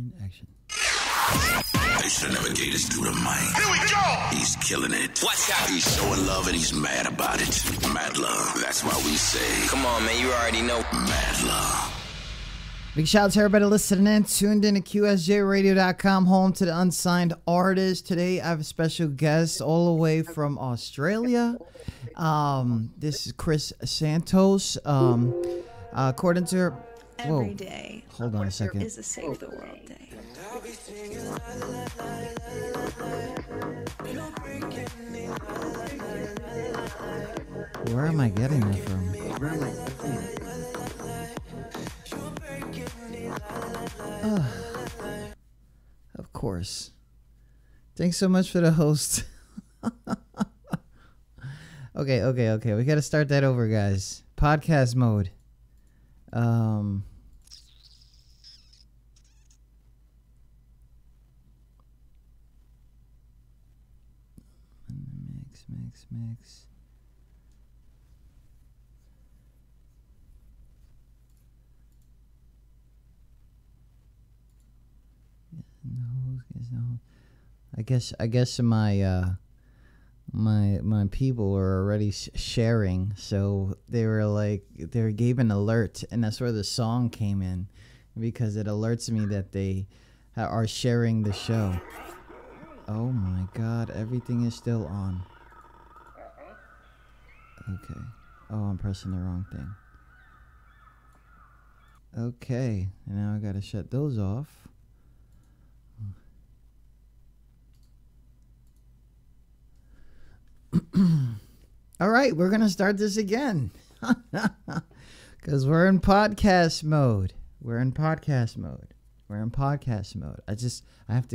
And action. They should never gave this dude a mic. Here we go! He's killing it. Watch out. He's showing love and he's mad about it. Mad love. That's why we say, come on, man, you already know. Mad love. Big shout out to everybody listening in, tuned in to QSJRadio.com, home to the unsigned artist. Today I have a special guest all the way from Australia. This is Chris Santos. According to her, every day. Hold on a second. There is a Save the World Day. Where am I getting that from? Of course. Thanks so much for the host. Okay. We got to start that over, guys. Podcast mode. Mix. No. I guess my people were already sharing, so they gave an alert, and that's where the song came in, because it alerts me that they are sharing the show. Oh my God, everything is still on. Okay. Oh, I'm pressing the wrong thing. Okay, and now I gotta shut those off. All right, we're gonna start this again because we're in podcast mode. I have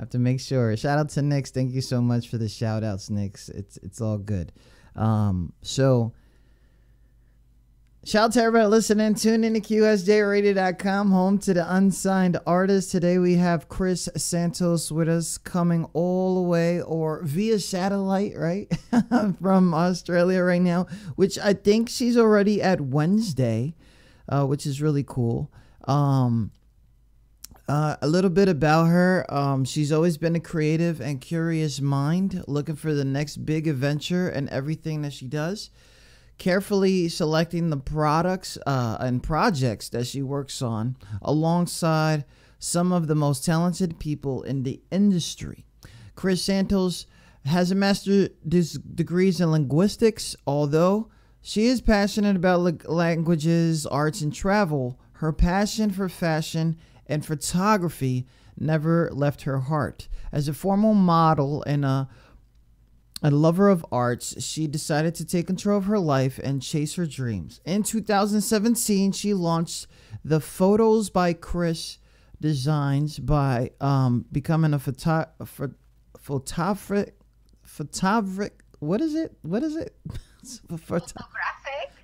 to make sure. Shout out to Nix. Thank you so much for the shout outs, Nix. It's all good. So shout out to everybody listening. Tune in to QSJRadio.com, home to the unsigned artist. Today we have Chris Santos with us, coming all the way or via satellite, right? From Australia right now, which I think she's already at Wednesday, which is really cool. A little bit about her. She's always been a creative and curious mind, looking for the next big adventure and everything that she does. Carefully selecting the products and projects that she works on alongside some of the most talented people in the industry. Chris Santos has a master's degrees in linguistics. Although she is passionate about languages, arts, and travel, her passion for fashion and photography never left her heart. As a former model and a lover of arts, she decided to take control of her life and chase her dreams. In 2017, she launched the Photos by Chris Designs by becoming a photographic. What is it?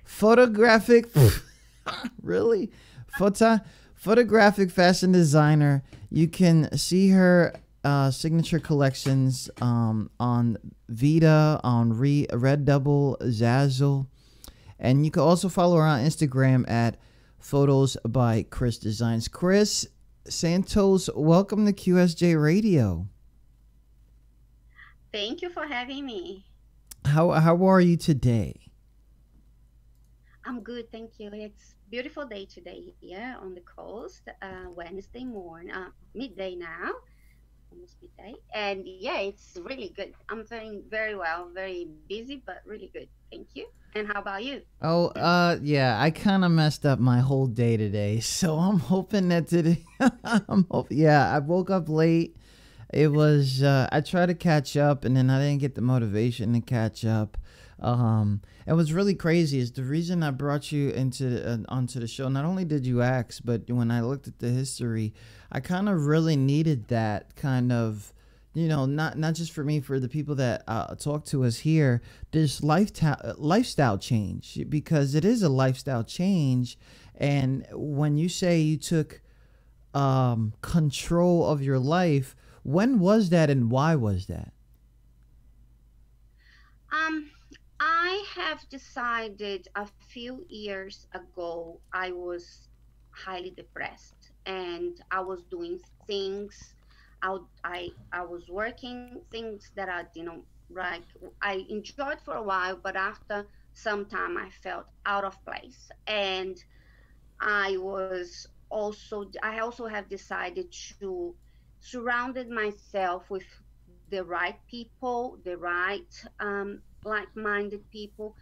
Photographic. Really? Photographic fashion designer. You can see her signature collections on Vita, on Redbubble, Zazzle, and you can also follow her on Instagram at Photos by Chris Designs. Chris Santos, welcome to QSJ Radio. Thank you for having me. How are you today? I'm good, thank you. It's beautiful day today here on the coast. Wednesday morning, midday now. Almost midday, and yeah, it's really good. I'm doing very well, very busy, but really good. Thank you. And how about you? Yeah, I kind of messed up my whole day today, so I'm hoping that today I woke up late. It was I tried to catch up, and then I didn't get the motivation to catch up. And what's really crazy is the reason I brought you onto the show. Not only did you ask, but when I looked at the history, I kind of really needed that kind of, not just for me, for the people that talk to us here, this lifestyle change, because it is a lifestyle change. And when you say you took control of your life, when was that and why was that? I have decided a few years ago I was highly depressed, and I was doing things. I was working things that I, like I enjoyed for a while, but after some time I felt out of place. And I also have decided to surrounded myself with the right people, the right like-minded people.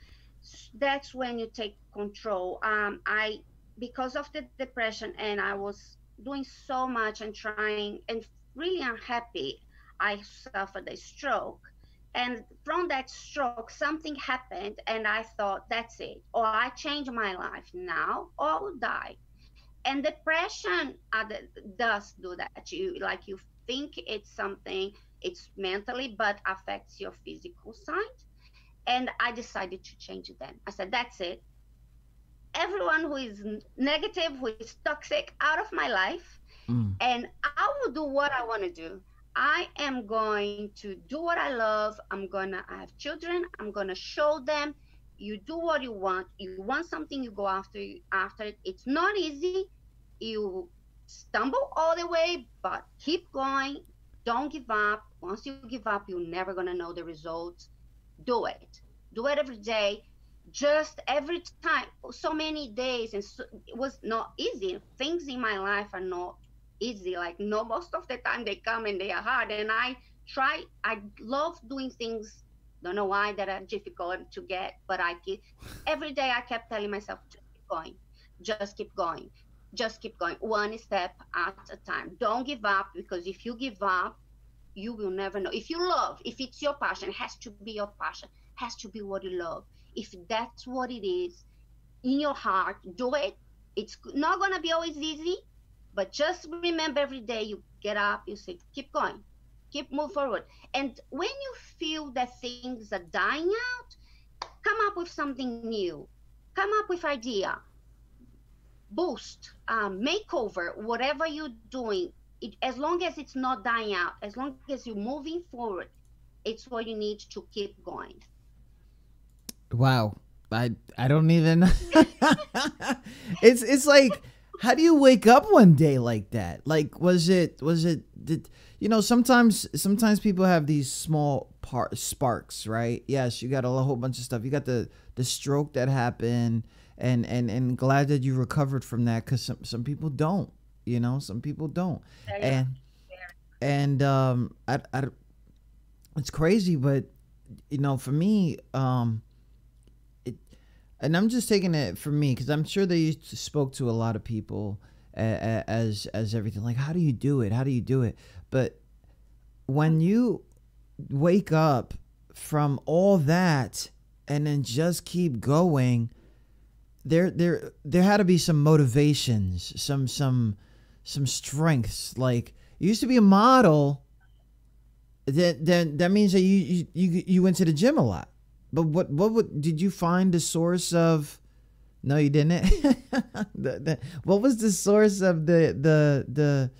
That's when you take control. I Because of the depression, and I was doing so much and trying and really unhappy, I suffered a stroke. And from that stroke, something happened, and I thought, that's it. Or I change my life now, or I will die. And depression does do that. You think it's something, it's mentally, but affects your physical side. And I decided to change it then. I said, that's it. Everyone who is negative, who is toxic, out of my life, Mm. and I will do what I want to do. I am going to do what I love. I have children. I'm gonna show them. You do what you want. You want something, you go after it. It's not easy. You stumble all the way, but keep going. Don't give up. Once you give up, you're never gonna know the results. Do it. Do it every day. Just every time, so many days, and so, it was not easy. Things in my life are not easy. Like, no, most of the time they come and they are hard. And I love doing things. Don't know why that are difficult to get, but every day I kept telling myself, just keep going, just keep going, just keep going, one step at a time. Don't give up, because if you give up, you will never know. If it's your passion, it has to be your passion, has to be what you love. If that's what it is in your heart, do it. It's not going to be always easy, but just remember, every day you get up, you say, keep going, keep move forward. And when you feel that things are dying out, come up with something new, come up with idea, boost, makeover, whatever you're doing. As long as it's not dying out, as long as you're moving forward, it's what you need to keep going. Wow. I don't even it's like, how do you wake up one day like that? Like, did sometimes people have these small sparks, right? Yes, you got a whole bunch of stuff. You got the stroke that happened, and glad that you recovered from that, cuz some people don't, some people don't. Yeah. And I it's crazy, but for me, and I'm just taking it for me, because I'm sure that you spoke to a lot of people as everything, like, how do you do it? How do you do it? But when you wake up from all that and then just keep going, there had to be some motivations, some strengths. Like, you used to be a model, that means that you went to the gym a lot. But what did you find the source of? No, you didn't. What was the source of the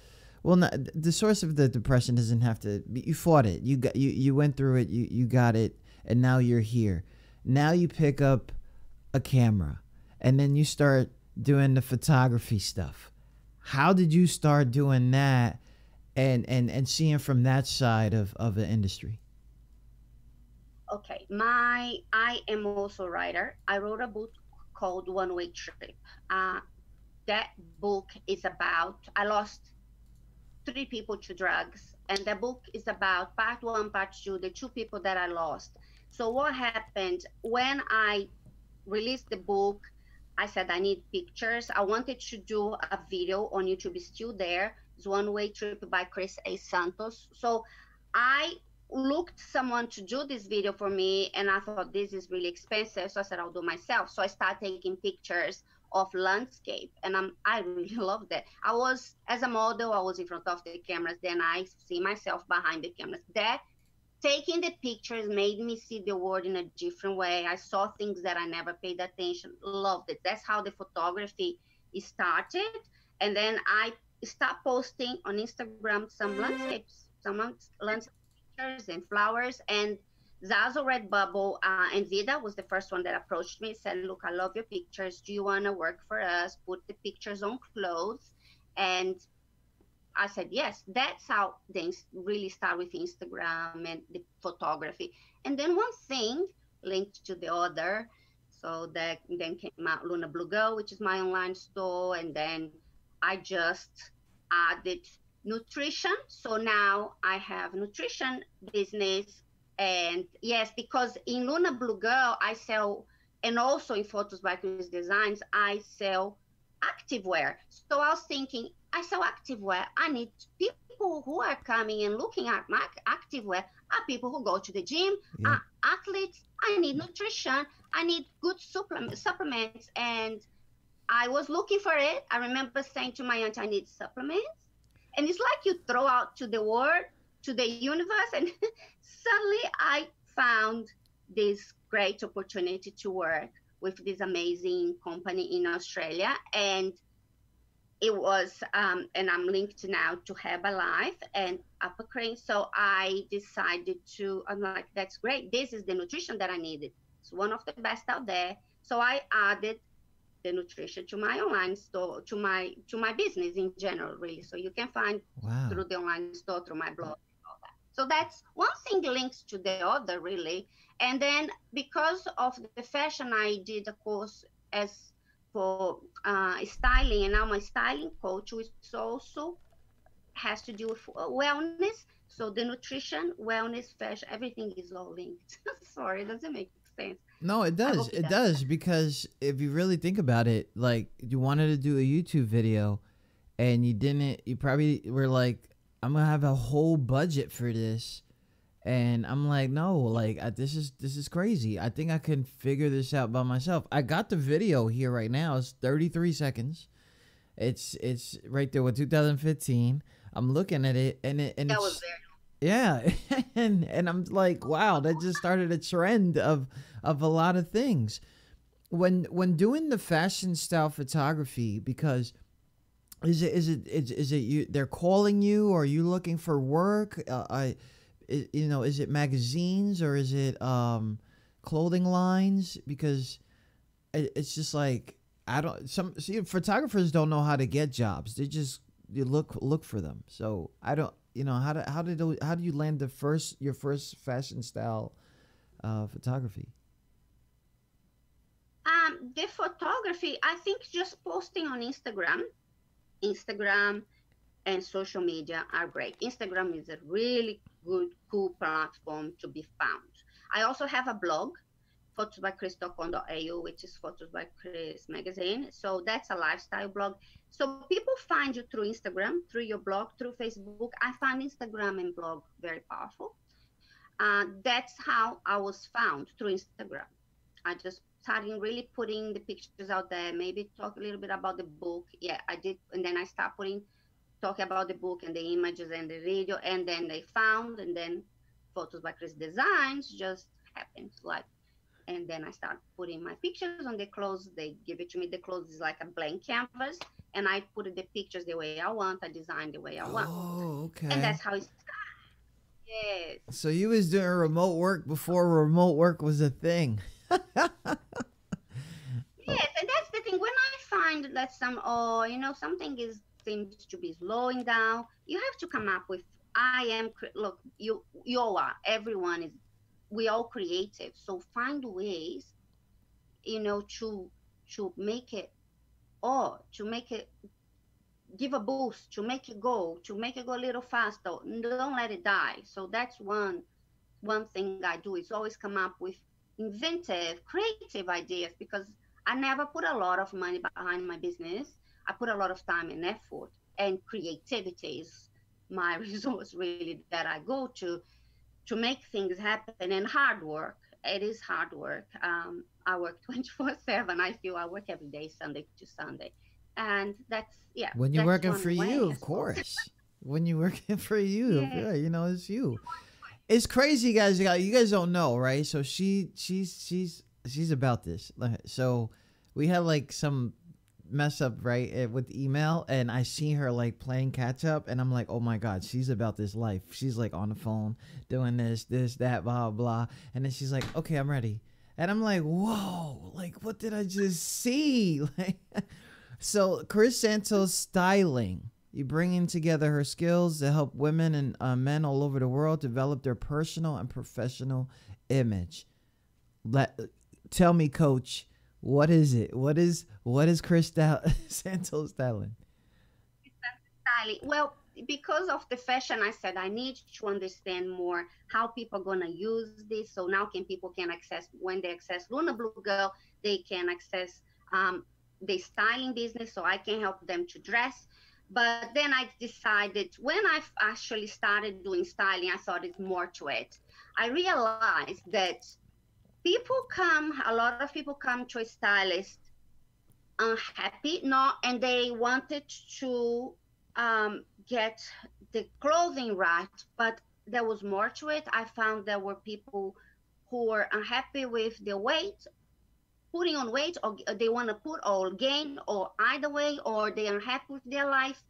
well, not, the source of the depression doesn't have to be, you fought it. You went through it, you got it, and now you're here. Now you pick up a camera and then you start doing the photography stuff. How did you start doing that and seeing from that side of the industry? Okay, I am also a writer. I wrote a book called One Way Trip. Uh, that book is about, I lost 3 people to drugs, and the book is about part one, part two, the 2 people that I lost. So what happened when I released the book? I said I need pictures. I wanted to do a video on YouTube. It's still there. It's One Way Trip by Chris A. Santos. So I looked someone to do this video for me, and I thought this is really expensive, so I said I'll do myself. So I started taking pictures of landscape, and I really loved it. I was, as a model, I was in front of the cameras, then I see myself behind the cameras. That taking the pictures made me see the world in a different way. I saw things that I never paid attention. Loved it. That's how the photography started. And then I start posting on Instagram some landscapes, pictures and flowers. And Zazo Redbubble and Vida was the first one that approached me, said, look, I love your pictures. Do you want to work for us? Put the pictures on clothes. And I said, yes, that's how things really start with Instagram and the photography. And then one thing linked to the other. So that then came out Luna Blue Girl, which is my online store. And then I just added nutrition. So now I have nutrition business. And yes, because in Luna Blue Girl, I sell, and also in Photos by Chris Designs, I sell activewear. So I was thinking, I sell activewear. I need people who are coming and looking at my activewear are people who go to the gym, are athletes. I need nutrition. I need good supplements. And I was looking for it. I remember saying to my aunt, I need supplements. And it's like you throw out to the world, to the universe, and suddenly I found this great opportunity to work with this amazing company in Australia. And it was, and I'm linked now to Herbalife and Upper Crane. So I decided to, I'm like, that's great. This is the nutrition that I needed. It's one of the best out there. So I added the nutrition to my online store, to my business in general, really. So you can find through the online store, through my blog, and all that. So that's one thing links to the other, really. And then because of the fashion, I did a course as for styling, and now my styling coach, which also has to do with wellness. So the nutrition, wellness, fashion, everything is all linked. Sorry, does it make sense? No, it does. It does, because if you really think about it, like you wanted to do a YouTube video and you didn't, you probably were like, I'm going to have a whole budget for this. And I'm like, no, like this is crazy. I think I can figure this out by myself. I got the video here right now. It's 33 seconds. It's right there with 2015. I'm looking at it, and that was very long. Yeah, and I'm like, wow, that just started a trend of a lot of things. When doing the fashion style photography, because is it you? They're calling you, or are you looking for work? Is it magazines, or is it clothing lines? Because it's just like, photographers don't know how to get jobs. They just look for them. So I don't, how do you land your first fashion style photography? The photography, I think just posting on Instagram and social media are great. Instagram is a really good, cool platform to be found. I also have a blog, photosbychris.com.au, which is Photos by Chris magazine. So that's a lifestyle blog. So people find you through Instagram, through your blog, through Facebook. I find Instagram and blog very powerful. That's how I was found, through Instagram. I just started really putting the pictures out there, maybe talk a little bit about the book. Yeah, I did. And then I started talking about the book and the images and the video, and then they found, and then Photos by Chris Designs just happened, like, and then I start putting my pictures on the clothes. They give it to me. The clothes is like a blank canvas, and I put the pictures the way I want. I design the way I want. Oh, okay. And that's how it started. Yes. So you was doing remote work before remote work was a thing. Yes, and that's the thing. When I find that something seems to be slowing down, you have to come up with, look, you are, everyone is, we all creative. So find ways, to make it, give a boost, to make it go a little faster. Don't let it die. So that's one thing I do, is always come up with inventive, creative ideas, because I never put a lot of money behind my business. I put a lot of time and effort, and creativity is my resource, really, that I go to make things happen. And hard work. It is hard work. I work 24/7. I feel I work every day, Sunday to Sunday. And that's, yeah. When you're working for you, of course. When you're working for you, yeah, it's you. It's crazy, guys. You guys don't know, right? So she's about this. So we had like some mess up, right, with email, and I see her like playing catch up, and I'm like, oh my god, she's about this life. She's like on the phone doing this, that, blah blah, and then she's like, okay, I'm ready. And I'm like, whoa, like what did I just see? Like, So Chris Santos styling. You bringing together her skills to help women and men all over the world develop their personal and professional image. Let tell me, Coach, what is it? What is Santos styling? Styling. Well, because of the fashion, I said I need to understand more how people are gonna use this. So now people can access, when they access Luna Blue Girl, they can access the styling business. So I can help them to dress. But then I decided, when I actually started doing styling, I thought it's more to it. I realized that a lot of people come to a stylist unhappy, no, and they wanted to get the clothing right, but there was more to it. I found there were people who were unhappy with their weight, putting on weight, or they want to put or gain, or either way, or they're unhappy with their life.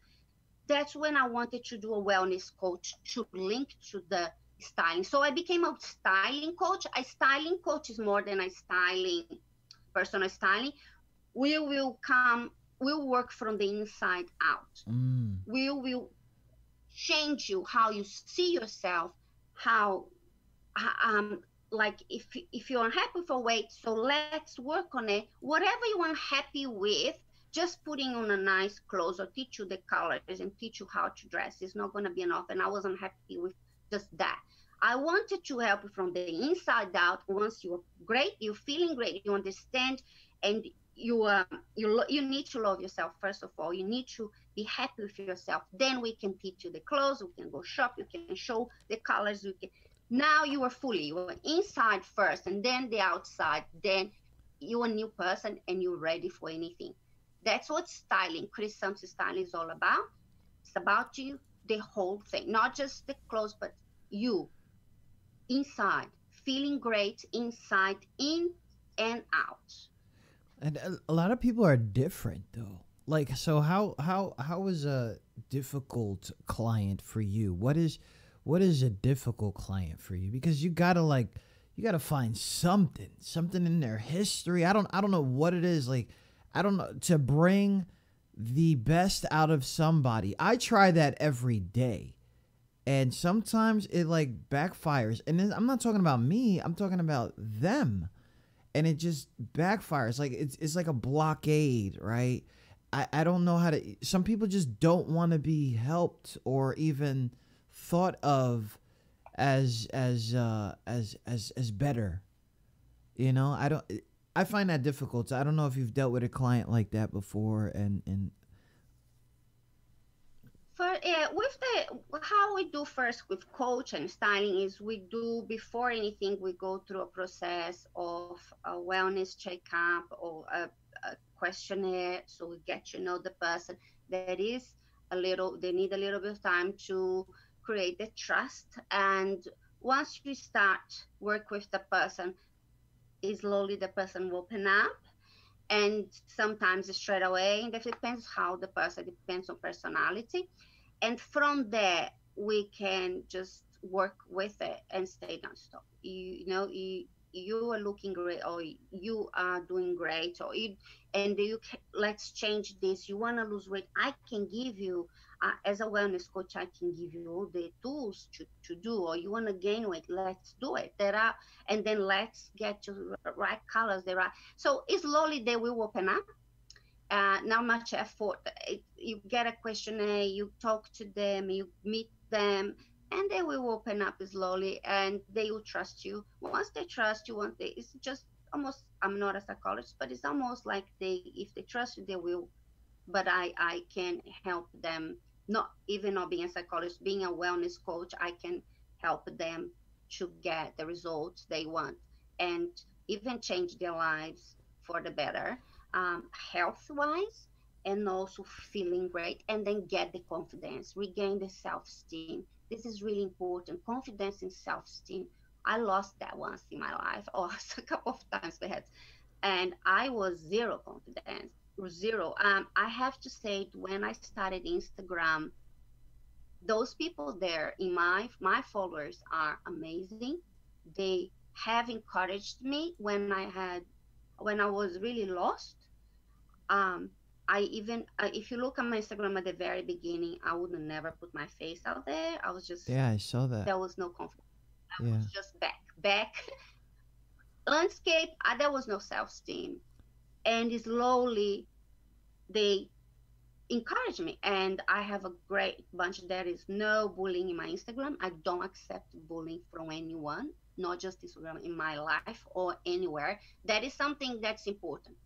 That's when I wanted to do a wellness coach to link to the styling. So I became a styling coach. A styling coach is more than a styling, personal styling. We'll work from the inside out. We will change you, how you see yourself, how like if you're unhappy with your weight, so let's work on it. Whatever you are unhappy with, just putting on a nice clothes or teach you the colors and teach you how to dress is not going to be enough. And I wasn't happy with just that. I wanted to help you from the inside out. Once you're great, you're feeling great, you understand, and you need to love yourself. First of all, you need to be happy with yourself. Then we can teach you the clothes, we can go shop, you can show the colors, now you are inside first, and then the outside. Then you're a new person and you're ready for anything. That's what styling, Chris Santos styling, is all about. It's about you, the whole thing, not just the clothes, but you inside, feeling great inside, in and out. And a lot of people are different though. Like, so how is a difficult client for you? What is a difficult client for you? Because you gotta find something in their history. I don't know what it is. Like, I don't know, to bring the best out of somebody. I try that every day, and sometimes it like backfires. And then, I'm not talking about me. I'm talking about them. And it just backfires. Like it's like a blockade, right? I don't know how to. Some people just don't want to be helped or even thought of as better. You know, I find that difficult. I don't know if you've dealt with a client like that before, and with how we do first with coach and styling is, we do, before anything, we go through a process of a wellness checkup or a questionnaire, so we get to know the person. They need a little bit of time to create the trust, and once we start work with the person, slowly the person will open up, and sometimes straight away, and it depends how the person, depends on personality. And from there, we can just work with it and stay non-stop. You are looking great, or you are doing great, or let's change this. You want to lose weight? I can give you, as a wellness coach, I can give you all the tools to do. Or you want to gain weight? Let's do it. And then let's get to the right colors. So slowly they will open up. Not much effort. You get a questionnaire, you talk to them, you meet them, and they will open up slowly, and they will trust you. Once they trust you, it's just almost, I'm not a psychologist, but it's almost like if they trust you, they will. But I can help them, not being a psychologist, being a wellness coach, I can help them to get the results they want and even change their lives for the better. Health-wise, and also feeling great, and then get the confidence, regain the self-esteem. This is really important, confidence and self-esteem. I lost that once in my life, or a couple of times perhaps, and I was zero confidence, zero. I have to say, when I started Instagram, those people there in my followers are amazing. They have encouraged me when I was really lost. I even, if you look at my Instagram at the very beginning, I would never put my face out there. I was just, Yeah, I saw that. there was no confidence. I Yeah. was just back. Landscape, there was no self-esteem. And slowly they encourage me. And I have a great bunch. There is no bullying in my Instagram. I don't accept bullying from anyone, not just Instagram, in my life or anywhere. That is something that's important.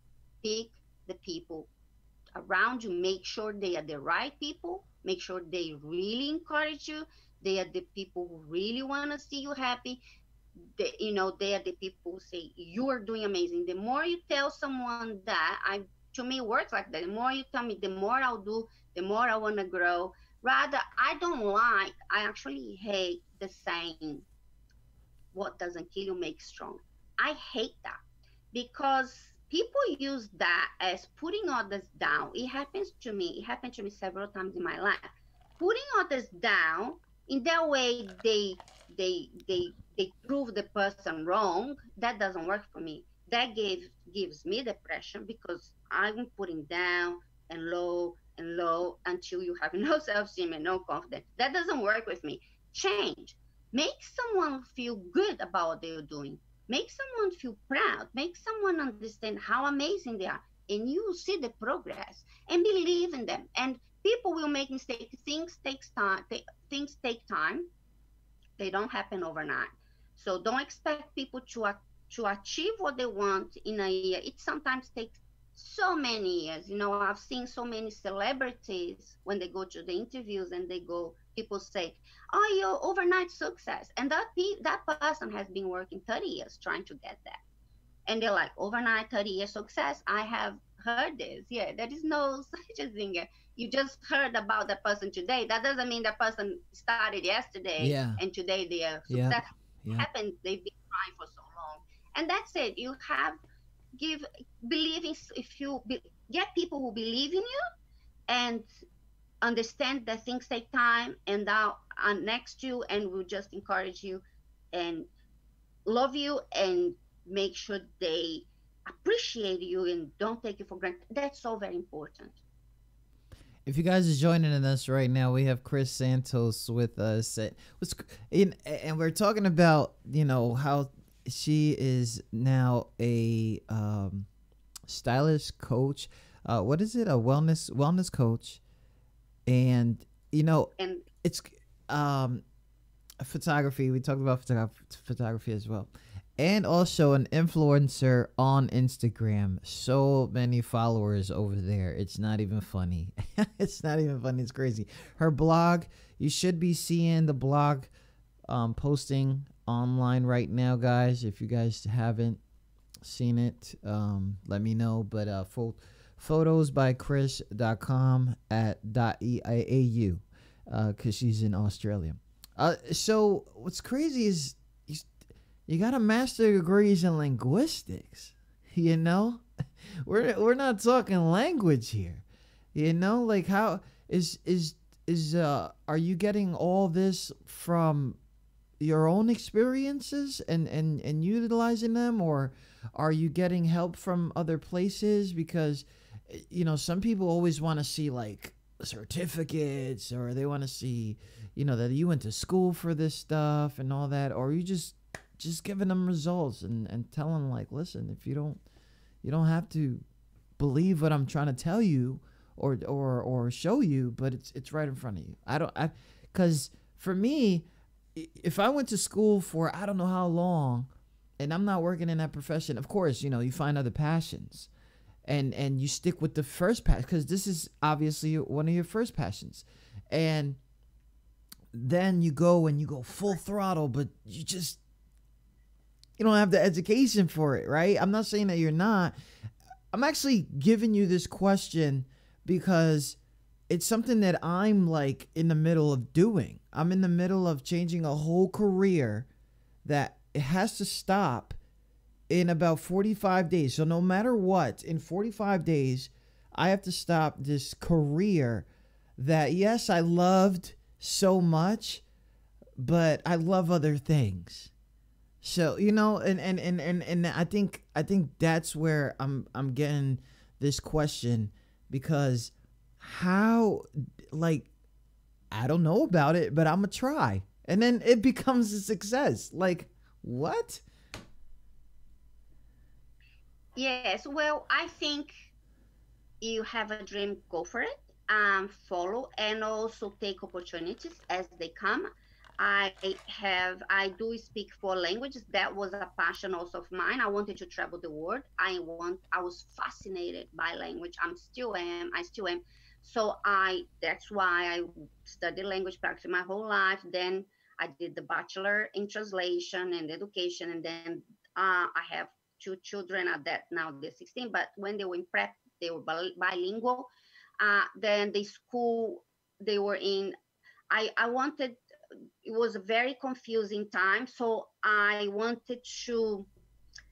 Pick the people around you. Make sure they are the right people. Make sure they really encourage you. They are the people who really want to see you happy. They are the people who say you are doing amazing. The more you tell someone that, to me, it works like that. The more you tell me, the more I'll do, the more I want to grow. Rather, I actually hate the saying, what doesn't kill you makes strong. I hate that because people use that as putting others down. It happens to me. It happened to me several times in my life. Putting others down, in that way, they prove the person wrong. That doesn't work for me. That gives me depression because I'm putting down and low until you have no self-esteem and no confidence. That doesn't work with me. Change. Make someone feel good about what they're doing. Make someone feel proud. Make someone understand how amazing they are. And you will see the progress and believe in them. And people will make mistakes. Things take time. They don't happen overnight. So don't expect people to achieve what they want in a year. It sometimes takes so many years. I've seen so many celebrities when they go to the interviews and people say, "Oh, you're overnight success," and that person has been working 30 years trying to get that, and they're like, "Overnight 30-year success." I have heard this. Yeah, there is no such a thing. You just heard about that person today. That doesn't mean that person started yesterday Yeah. and today they are Yeah. successful. Yeah. Happened. They've been trying for so long, and that's it. You have get people who believe in you and understand that things take time, and now are next to you and will just encourage you and love you and make sure they appreciate you and don't take you for granted. That's so very important. If you guys are joining us right now, we have Chris Santos with us. And we're talking about, how she is now a stylist coach. What is it? A wellness coach. And, And it's photography. We talked about photography as well. And also an influencer on Instagram. So many followers over there. It's not even funny. It's not even funny. It's crazy. Her blog, you should be seeing the blog posting online right now, guys. If you guys haven't seen it, let me know. But photosbychris.com @.eau because she's in Australia. So what's crazy is you got a master degrees in linguistics. We're not talking language here. Like how is are you getting all this from your own experiences and utilizing them, or are you getting help from other places? Because some people always want to see like certificates, or they want to see that you went to school for this stuff and all that, or you just giving them results and telling them like, listen, if you don't have to believe what I'm trying to tell you or show you, but it's right in front of you. Because for me, if I went to school for I don't know how long and I'm not working in that profession, of course, you find other passions and you stick with the first passion, because this is obviously one of your first passions. And then you go full throttle, but you don't have the education for it, right? I'm not saying that you're not. I'm actually giving you this question because it's something that I'm like in the middle of doing. I'm in the middle of changing a whole career that it has to stop in about 45 days. So no matter what, in 45 days, I have to stop this career that, yes, I loved so much, but I love other things. So, and I think that's where I'm getting this question because how, like, I don't know about it, but I'm gonna try, and then it becomes a success. Like, what? Yes, well, I think you have a dream, go for it. Follow and also take opportunities as they come. I do speak 4 languages. That was a passion also of mine. I wanted to travel the world. I was fascinated by language. I still am. So that's why I studied language practically my whole life. Then I did the bachelor in translation and education, and then I have 2 children at that now they're 16. But when they were in prep, they were bilingual. Then the school they were in, I wanted, it was a very confusing time. So I wanted to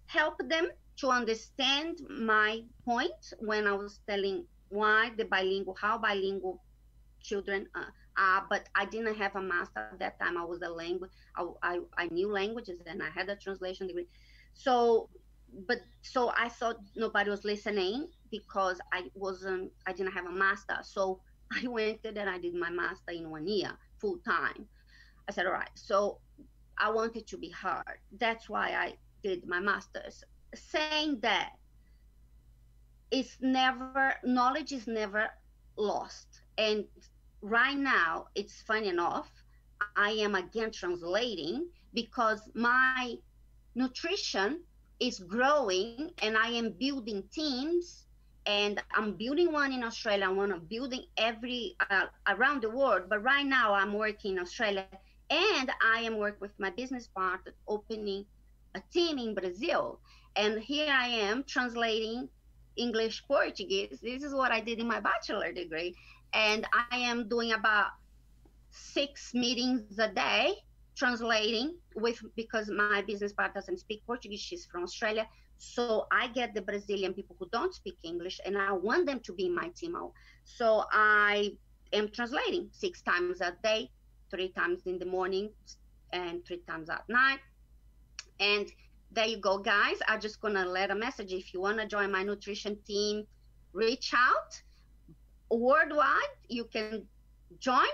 help them to understand my point when I was telling why the bilingual, how bilingual children are. But I didn't have a master at that time. I was a language, I knew languages and I had a translation degree. So, so I thought nobody was listening because I didn't have a master. So I went and I did my master in 1 year, full time. I said, all right. So I wanted to be heard. That's why I did my master's. Saying that, knowledge is never lost. And right now, it's funny enough, I am again translating because my nutrition is growing and I am building teams, and I'm building one in Australia. I'm building every around the world. But right now I'm working in Australia, and I am working with my business partner opening a team in Brazil. And here I am translating English Portuguese. This is what I did in my bachelor degree. And I am doing about 6 meetings a day translating because my business partner doesn't speak Portuguese. She's from Australia. So I get the Brazilian people who don't speak English, and I want them to be in my team. So I am translating 6 times a day, 3 times in the morning and 3 times at night. And there you go, guys. I'm just gonna let a message. If you want to join my nutrition team, reach out. Worldwide, you can join.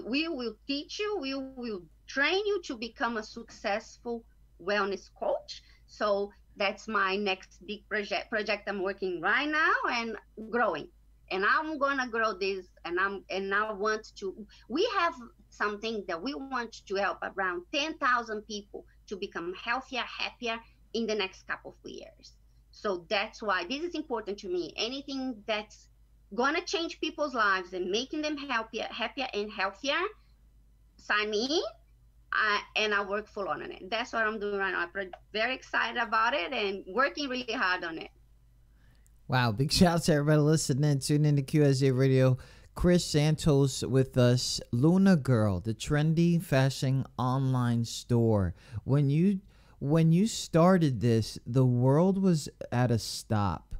We will teach you. We will train you to become a successful wellness coach. So that's my next big project I'm working right now and growing. And I'm gonna grow this. And I want to. We have something that we want to help around 10,000 people to become healthier, happier in the next couple of years. So that's why this is important to me. Anything that's gonna change people's lives and making them happier and healthier, sign me in. And I work full on it. That's what I'm doing right now. I'm very excited about it and working really hard on it. Wow, big shout out to everybody listening. Tune in to QSA Radio. Chris Santos with us. Luna Girl, the trendy fashion online store. When you started this, the world was at a stop.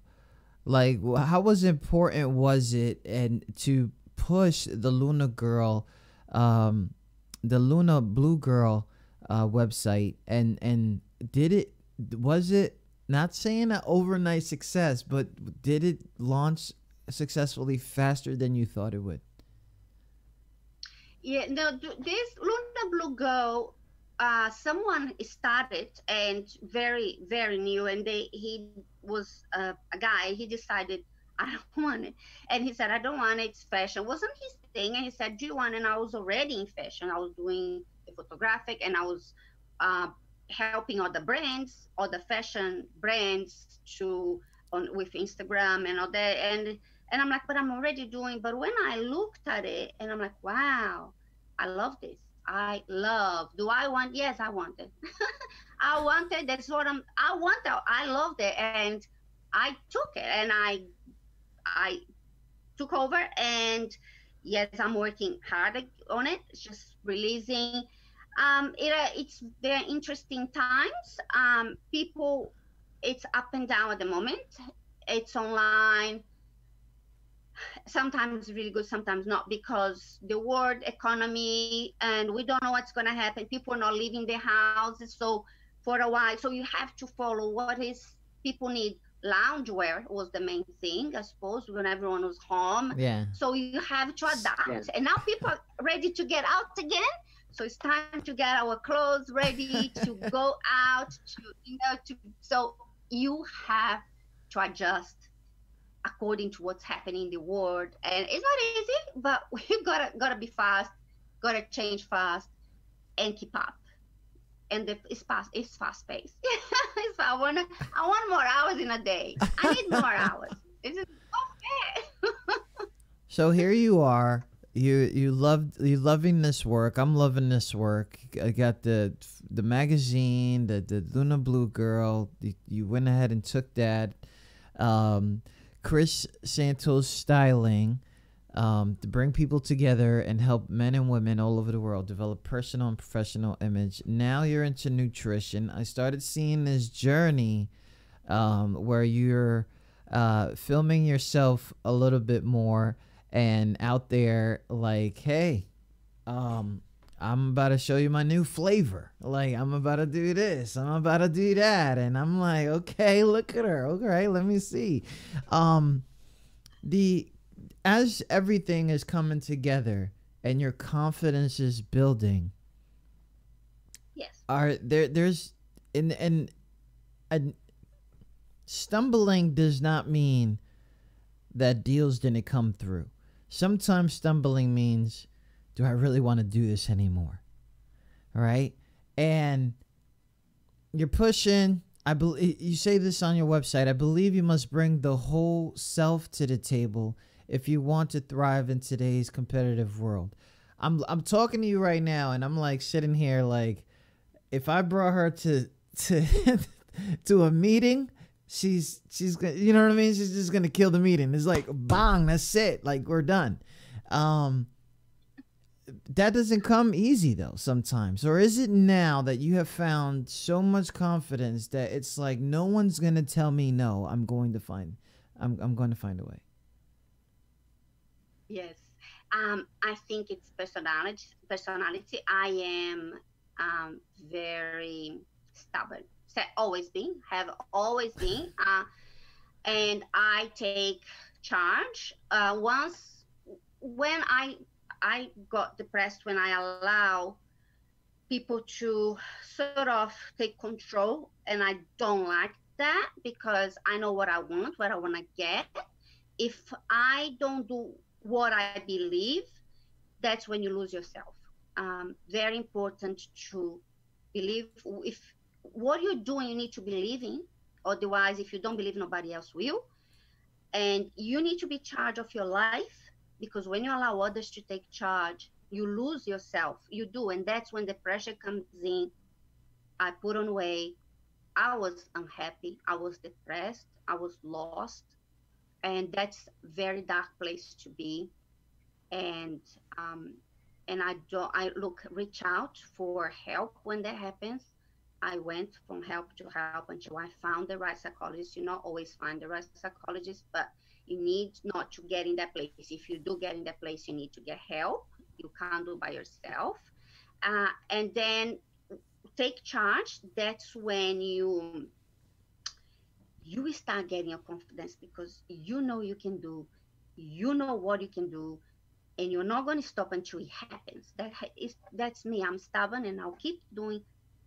Like, how important was it and to push the Luna Girl, the Luna Blue Girl website, and was it, not saying an overnight success, but did it launch successfully faster than you thought it would? Yeah, no, this Luna Blue Girl, someone started and very, very new, and he was a guy. He decided, I don't want it. And he said, I don't want it. It's fashion. It wasn't his thing. And he said, do you want it? And I was already in fashion. I was doing the photographic, and I was helping other brands, other fashion brands with Instagram and all that. And I'm like, but I'm already doing. But when I looked at it, and I'm like, wow, I love this. Do I want? Yes, I want it. I want it. That's what I want it. I loved it. And I took it, and I took over, and yes, I'm working hard on it. It's just releasing. It's very interesting times. People, it's up and down at the moment. It's online. Sometimes really good, sometimes not, because the world economy, and we don't know what's going to happen. People are not leaving their houses, so for a while. So you have to follow what is people need. loungewear was the main thing, I suppose, when everyone was home. Yeah. So you have to adapt. Yeah. And now people are ready to get out again. So it's time to get our clothes ready to go out so you have to adjust according to what's happening in the world. And it's not easy, but we gotta be fast, gotta change fast and keep up. And it's fast paced. I want more hours in a day. I need more hours. This is okay. So here you are. You loving this work. I'm loving this work. I got the magazine, the Luna Blue Girl. You went ahead and took that. Chris Santos Styling, to bring people together and help men and women all over the world develop personal and professional image. Now you're into nutrition. I started seeing this journey where you're filming yourself a little bit more and out there like, hey, I'm about to show you my new flavor. Like, I'm about to do this. I'm about to do that. And I'm like, okay, look at her. Okay, let me see. As everything is coming together and your confidence is building, Yes. there's stumbling does not mean that deals didn't come through. Sometimes stumbling means, do I really want to do this anymore? All right. And you're pushing. I believe you say this on your website. I believe you must bring the whole self to the table if you want to thrive in today's competitive world. I'm talking to you right now, and I'm like sitting here like, if I brought her to to a meeting, she's gonna, you know what I mean? She's just gonna kill the meeting. It's like bang, that's it. Like, we're done. That doesn't come easy though sometimes. Or is it now that you have found so much confidence that it's like, no one's gonna tell me no? I'm going to find a way. Yes. I think it's personality. I am very stubborn. Have always been. And I take charge. Once when I got depressed, when I allow people to sort of take control, and I don't like that because I know what I want to get. If I don't do what I believe, that's when you lose yourself. Very important to believe. If what you're doing, you need to believe in. Otherwise, if you don't believe, nobody else will. And you need to be in charge of your life, because when you allow others to take charge, you lose yourself. You do. And that's when the pressure comes in. I put on weight. I was unhappy. I was depressed. I was lost. And that's a very dark place to be. And reach out for help when that happens. I went from help to help until I found the right psychologist. You not always find the right psychologist, but you need not to get in that place. If you do get in that place, you need to get help. You can't do it by yourself. And then take charge. That's when you start getting your confidence, because you know you can do, you know what you can do, and you're not going to stop until it happens. That's me. I'm stubborn, and I'll keep doing.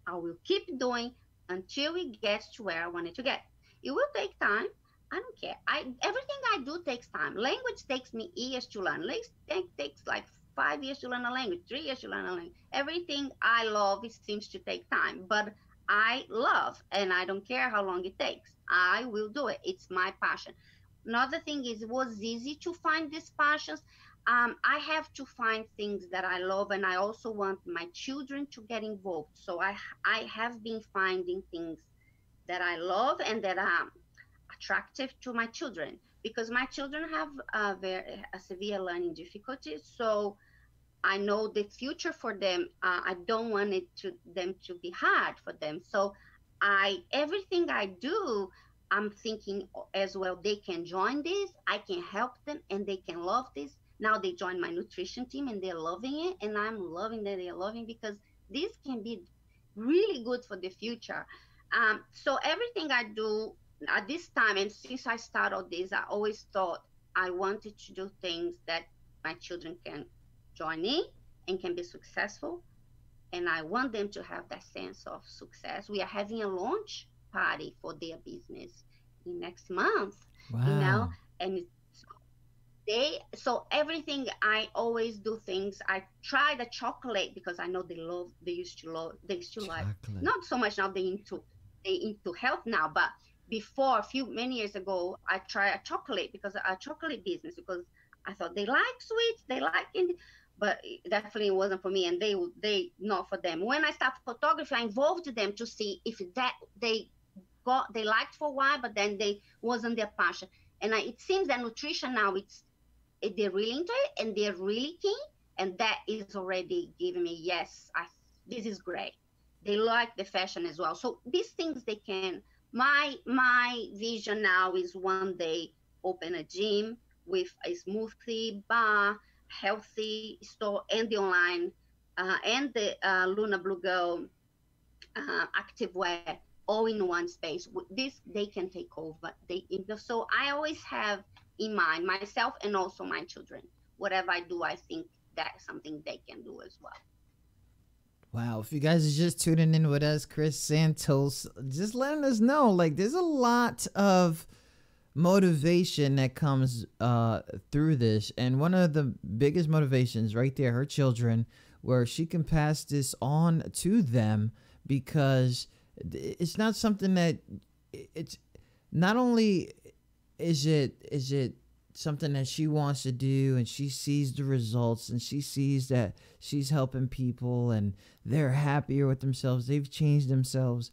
I will keep doing until it gets to where I want it to get. It will take time. I don't care. Everything I do takes time. Language takes me years to learn. Takes like 5 years to learn a language, 3 years to learn a language. Everything I love, it seems to take time, but I love, and I don't care how long it takes. I will do it. It's my passion. Another thing is, it was easy to find these passions. I have to find things that I love, and I also want my children to get involved. So I have been finding things that I love and that are attractive to my children, because my children have a severe learning difficulties. So I know the future for them. I don't want them to be hard for them. So everything I do, I'm thinking as well, they can join this, I can help them, and they can love this. Now they join my nutrition team and they're loving it, and I'm loving that they're loving, because this can be really good for the future. So everything I do, at this time, and since I started this, I always thought I wanted to do things that my children can join in and can be successful. And I want them to have that sense of success. We are having a launch party for their business in next month, you know, Wow. and so everything I always do things. I try the chocolate because I know they used to like, Chocolate. not so much now, they into health now, but before, a few many years ago, I tried a chocolate, because a chocolate business, because I thought they like sweets, they like it, but it definitely wasn't for me, and they not for them. When I started photography, I involved them to see if that they liked for a while, but then they wasn't their passion. And it seems that nutrition now, they're really into it and they're really keen, and that is already giving me, yes, this is great. They like the fashion as well. So these things they can. My vision now is one day open a gym with a smoothie bar, healthy store, and the online, and the Luna Blue Girl activewear, all in one space. This they can take over. So I always have in mind myself and also my children. Whatever I do, I think that's something they can do as well. Wow, if you guys are just tuning in with us, Chris Santos, just letting us know, like, there's a lot of motivation that comes through this. And one of the biggest motivations right there, her children, where she can pass this on to them, because it's not something that it's not only is it something that she wants to do, and she sees the results, and she sees that she's helping people and they're happier with themselves, they've changed themselves.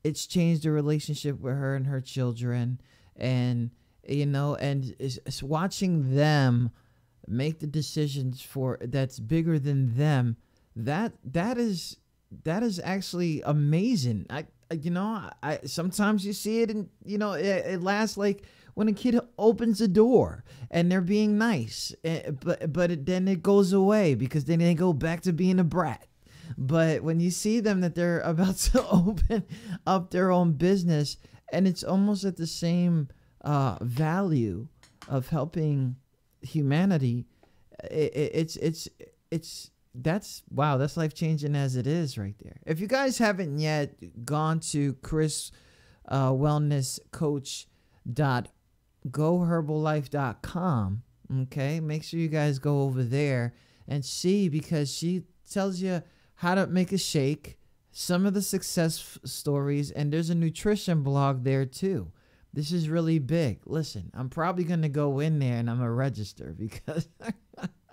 It's changed the relationship with her and her children, and and it's watching them make the decisions for that's bigger than them. That is actually amazing. I sometimes you see it, and it lasts, like when a kid opens a door and they're being nice, then it goes away, because then they go back to being a brat. But when you see them that they're about to open up their own business, and it's almost at the same value of helping humanity, it's that's wow, that's life changing as it is right there. If you guys haven't yet gone to Chris Wellness Coach goherbalife.com, okay, make sure you guys go over there and see, because she tells you how to make a shake, some of the success stories, and there's a nutrition blog there too. This is really big. Listen, I'm probably going to go in there and I'm going to register, because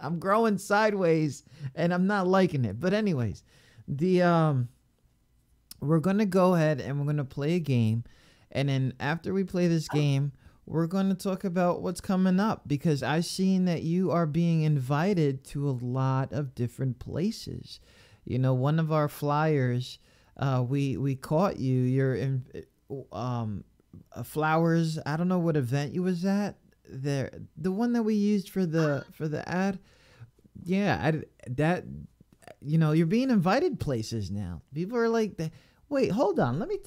I'm growing sideways and I'm not liking it. But anyways, we're going to go ahead and we're going to play a game, and then after we play this game, we're going to talk about what's coming up, because I've seen that you are being invited to a lot of different places. One of our flyers, we caught you. You're in Flowers. I don't know what event you was at there. The one that we used for the ad. Yeah, you're being invited places now. People are like, wait, hold on. Let me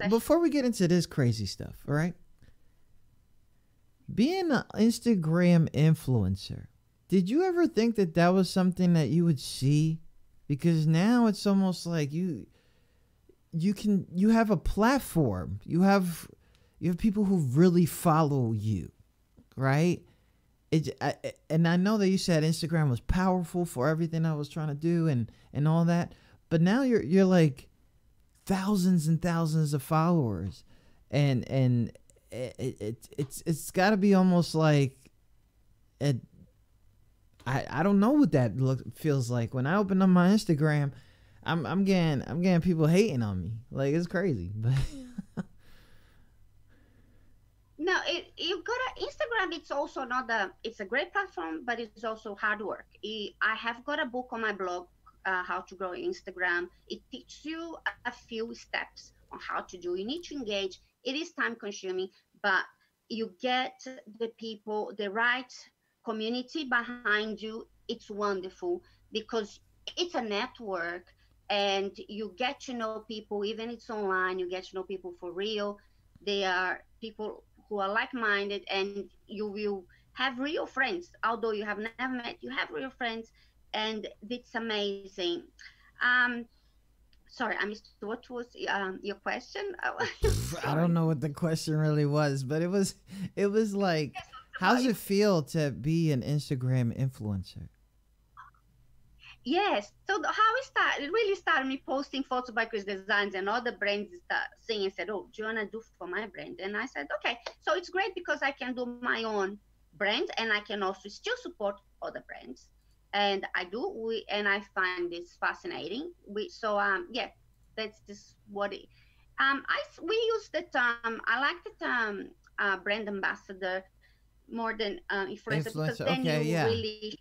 before we get into this crazy stuff. All right. Being an Instagram influencer, did you ever think that was something that you would see? Because now it's almost like you have a platform. You have people who really follow you, right? And I know that you said Instagram was powerful for everything I was trying to do and all that, but now you're like thousands and thousands of followers, and it's got to be almost like I don't know what that feels like. When I open up my Instagram, I'm getting people hating on me, like it's crazy. But no, you got Instagram. It's also not it's a great platform, but it's also hard work. I have got a book on my blog, How to Grow Instagram. It teaches you a few steps on how to do. You need to engage. It is time consuming, but you get the people, the right community behind you. It's wonderful, because it's a network, and you get to know people. Even it's online, you get to know people for real. They are people who are like-minded, and you will have real friends. Although you have never met, you have real friends, and it's amazing. Um, Sorry, I missed what was your question? I don't Sorry. know what the question really was, but it was like, Yes, how's about it feel to be an Instagram influencer? Yes. So how it started, it really started me posting photos by Chris Designs, and all the brands start saying and said, "Oh, do you wanna do for my brand?" And I said, "Okay." So it's great because I can do my own brand, and I can also still support other brands. And I do. And I find this fascinating. Yeah, that's just what it. We use the term. I like the term brand ambassador more than influencer, because Influencer. then Okay, you yeah. really,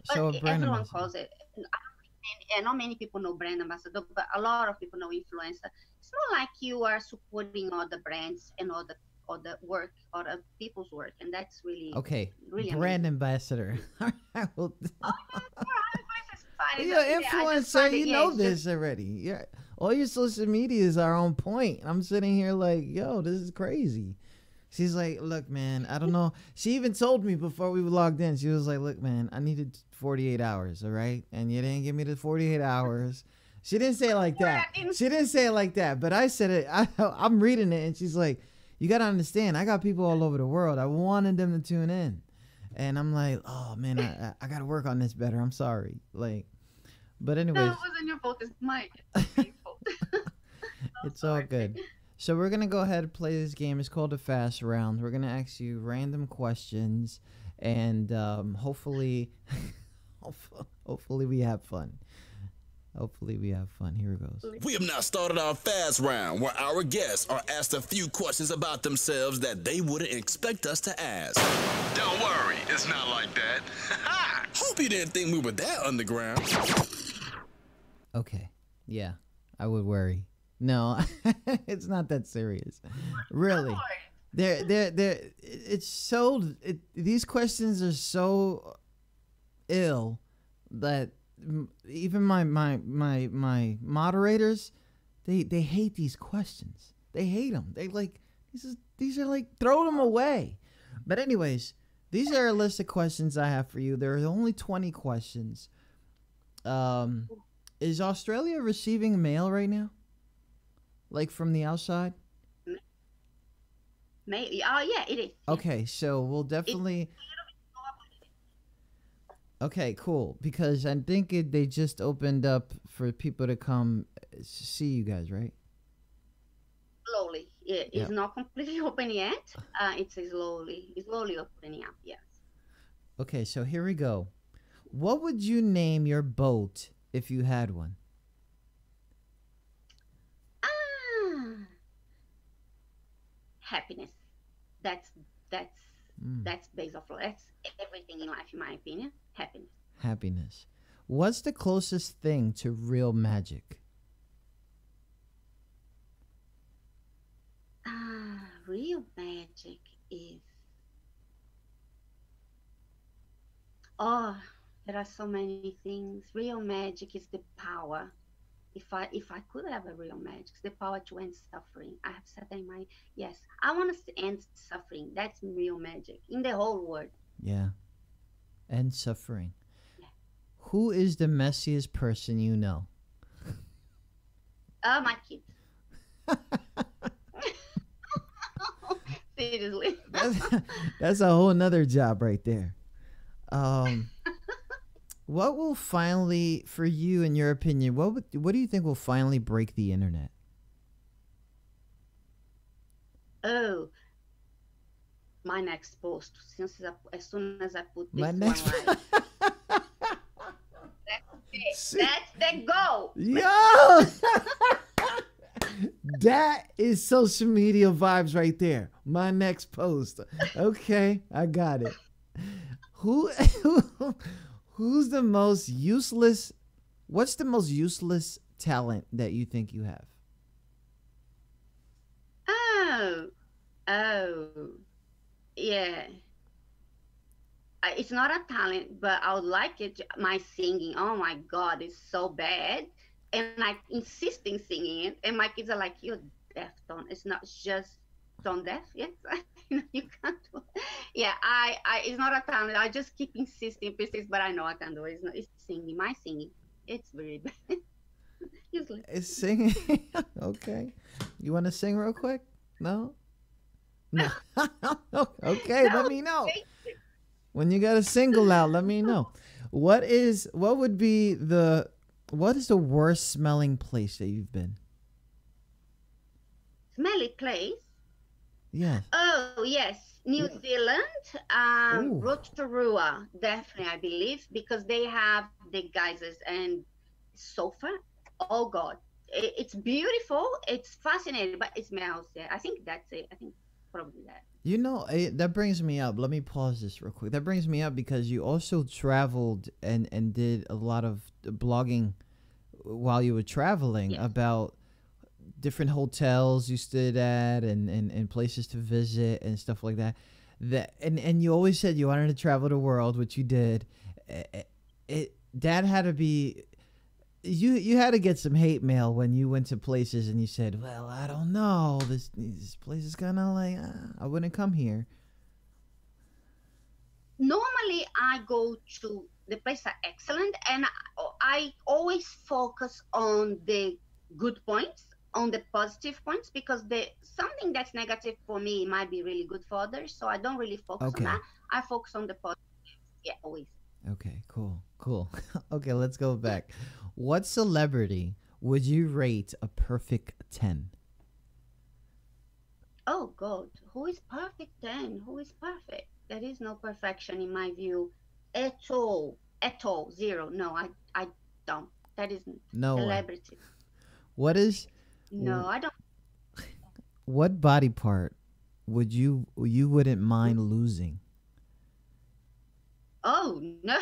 but So a brand everyone ambassador. calls it. And not many people know brand ambassador, but a lot of people know influencer. It's more like you are supporting other brands and other work, other people's work, and that's really Okay, really brand amazing. ambassador. Well, Oh, yeah, influencer is fine. you're an Yeah, I just influencer. find it. You Yeah, know it's just this already. Yeah, all your social medias are on point. I'm sitting here like, yo, this is crazy. She's like, look, man, I don't know. She even told me before we logged in. She was like, look, man, I needed 48 hours, all right? And you didn't give me the 48 hours. She didn't say it like I that. didn't. She didn't say it like that. But I said it. I'm reading it, and she's like, you got to understand, I got people all over the world. I wanted them to tune in. And I'm like, oh, man, I got to work on this better. I'm sorry. Like, but No, anyways, it wasn't your fault. It's my fault. So it's all sorry. good. So we're gonna go ahead and play this game. It's called a fast round. We're gonna ask you random questions, and hopefully, hopefully we have fun. Hopefully we have fun. Here it goes. We have now started our fast round where our guests are asked a few questions about themselves that they wouldn't expect us to ask. Don't worry, it's not like that. Hope you didn't think we were that underground. Okay. Yeah, I would worry. No, it's not that serious. Really. They're. It's so. These questions are so ill that even my moderators, they hate these questions. They hate them. They like these are like, throw them away. But anyways, these are a list of questions I have for you. There are only 20 questions. Um, is Australia receiving mail right now? Like from the outside? Maybe. Oh, yeah, it is. Yeah. Okay, so we'll It's definitely. Okay, cool. Because I think they just opened up for people to come see you guys, right? slowly. It's Yeah. not completely open yet. It's slowly opening up. Yes. Okay, so here we go. What would you name your boat if you had one? Ah, happiness. That's that's Mm, that's base of life. That's everything in life, in my opinion. Happiness. happiness. What's the closest thing to real magic? Real magic is, oh, there are so many things. Real magic is the power. If I could have a real magic, it's the power to end suffering. I have said that in my, yes. I want to end suffering. That's real magic in the whole world. Yeah, and suffering. Yeah. Who is the messiest person you know? My kids. Seriously. That's, that's a whole nother job right there. Um, what will finally, for you, in your opinion, what do you think will finally break the internet? Oh, my next post. As soon as I put My this next. one live, that's the goal. Yo, that is social media vibes right there. My next post. Okay, I got it. Who, who's the most useless? What's the most useless talent that you think you have? Oh, oh, yeah. It's not a talent, but I would like it. My singing, oh my God, it's so bad. And I insist in singing it. And my kids are like, you're deaf tone. It's not just tone deaf. Yes, you can't do. Yeah, it's not a talent. I just keep insisting, persist, but I know I can do it. It's not. It's singing. My singing. It's very bad. Usually. It's singing. Okay. You want to sing real quick? No? No. Okay, let me know. When you got a single out, let me know. What is the worst smelling place that you've been? Smelly place. Yes. Oh yes, New Zealand, Ooh. Rotorua, definitely I believe because they have the geysers and sofa. Oh God, it's beautiful. It's fascinating, but it smells. Yeah, I think that's it. I think probably that. You know, that brings me up. Let me pause this real quick. That brings me up because you also traveled and did a lot of blogging while you were traveling Yes. about different hotels you stayed at and places to visit and stuff like that. And you always said you wanted to travel the world, which you did. That had to be you had to get some hate mail when you went to places and you said, "Well, I don't know. This place is kind of like I wouldn't come here." Normally I go to the place are excellent, and I always focus on the good points, on the positive points, because the something that's negative for me might be really good for others. So I don't really focus Okay. on that. I focus on the positive. Yeah, always. Okay, cool. Okay, let's go back. What celebrity would you rate a perfect 10? Oh God, who is perfect then? Who is perfect? There is no perfection in my view at all. At all. Zero. No, I don't. That is No one. celebrity. What is No, I don't. what body part would you wouldn't mind losing? Oh no.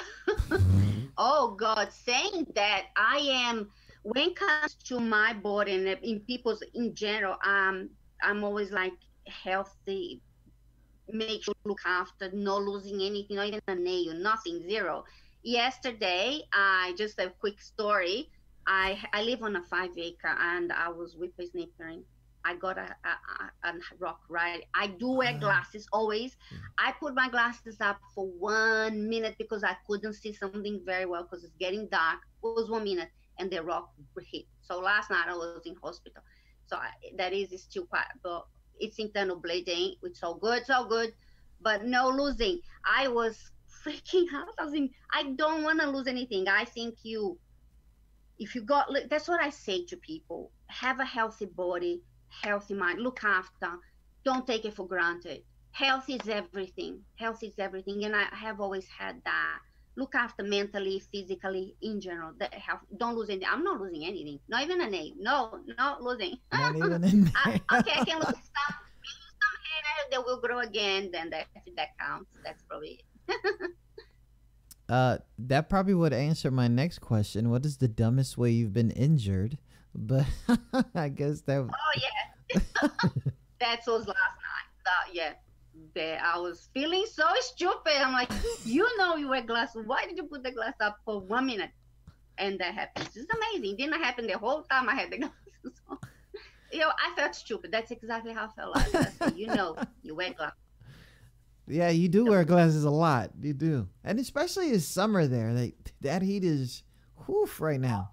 Oh God, saying that I am when it comes to my body and in people's in general, I'm always like healthy, make sure look after, not losing anything, not even a nail, nothing, zero. Yesterday, I just a quick story. I live on a 5 acre and I was whippersnippering. I got a rock right. I do wear glasses always. I put my glasses up for 1 minute because I couldn't see something very well because it's getting dark. It was 1 minute and the rock hit. So last night I was in hospital. So that is still quite, but it's internal bleeding. It's so good, but no losing. I was freaking out. I was thinking, I don't want to lose anything. I think if you got, that's what I say to people. Have a healthy body, healthy mind, look after. Don't take it for granted. Health is everything. Health is everything. And I have always had that. Look after mentally, physically, in general. That health. Don't lose anything. I'm not losing anything. Not even a name. No, not losing. Not even in there. Okay, I can lose some hair that will grow again. Then that counts. That's probably it. That probably would answer my next question. What is the dumbest way you've been injured? But I guess that. Oh yeah, that was last night. Yeah, I was feeling so stupid. I'm like, you wear glasses. Why did you put the glass up for 1 minute? And that happens. It's amazing. It didn't happen the whole time I had the glasses on. I felt stupid. That's exactly how I felt. Like I said, you wear glasses. Yeah, you do wear glasses a lot. You do. And especially in summer there. That heat is whoof right now.